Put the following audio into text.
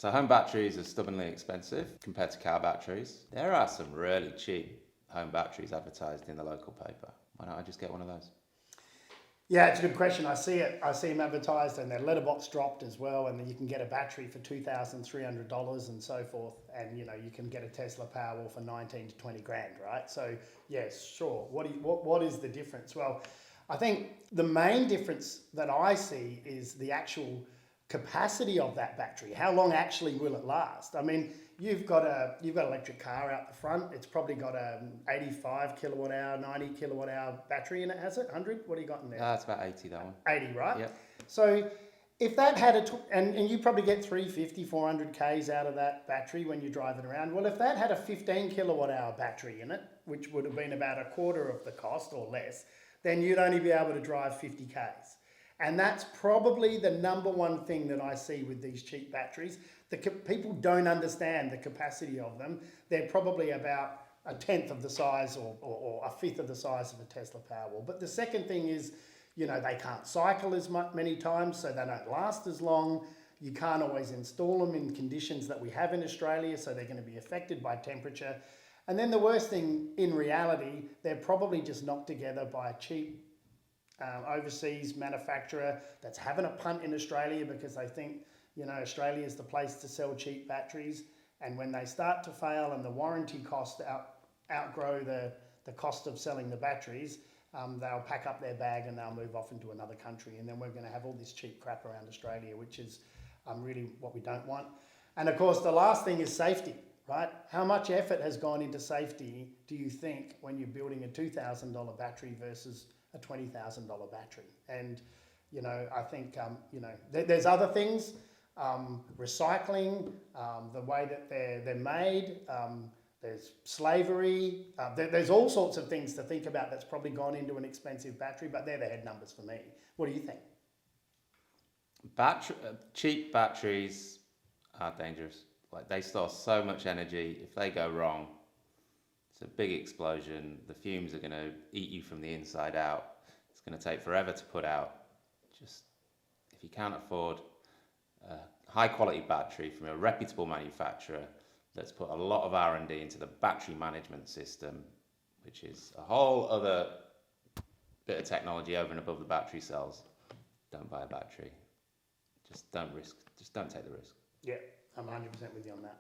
So home batteries are stubbornly expensive compared to car batteries. There are some really cheap home batteries advertised in the local paper. Why don't I just get one of those? Yeah, it's a good question. I see it. I see them advertised, and their letterbox dropped as well. And then you can get a battery for $2,300 and so forth. And you can get a Tesla Powerwall for 19 to 20 grand, right? So yes, sure. What is the difference? Well, I think the main difference that I see is the actual capacity of that battery. How long actually will it last? I mean, you've got an electric car out the front. It's probably got a 85 kilowatt hour, 90 kilowatt hour battery in it, has it? 100? What do you got in there? It's about 80, that one. 80, right? Yep. So if that had and you probably get 350, 400 Ks out of that battery when you're driving around. Well, if that had a 15 kilowatt hour battery in it, which would have been about a quarter of the cost or less, then you'd only be able to drive 50 Ks. And that's probably the number one thing that I see with these cheap batteries. People don't understand the capacity of them. They're probably about a tenth of the size or a fifth of the size of a Tesla Powerwall. But the second thing is, they can't cycle as many times, so they don't last as long. You can't always install them in conditions that we have in Australia, so they're going to be affected by temperature. And then the worst thing, in reality, they're probably just knocked together by a cheap overseas manufacturer that's having a punt in Australia because they think, Australia is the place to sell cheap batteries. And when they start to fail and the warranty costs outgrow the cost of selling the batteries, they'll pack up their bag and they'll move off into another country. And then we're going to have all this cheap crap around Australia, which is really what we don't want. And of course, the last thing is safety, right? How much effort has gone into safety, do you think, when you're building a $2,000 battery versus a $20,000 battery? And, I think, there's other things, recycling, the way that they're made, there's slavery, there's all sorts of things to think about that's probably gone into an expensive battery, but they're the head numbers for me. What do you think? Cheap batteries are dangerous. Like, they store so much energy. If they go wrong, it's a big explosion. The fumes are going to eat you from the inside out. It's going to take forever to put out. Just, if you can't afford a high quality battery from a reputable manufacturer that's put a lot of R&D into the battery management system, which is a whole other bit of technology over and above the battery cells, don't buy a battery. Just don't take the risk. Yeah, I'm 100% with you on that.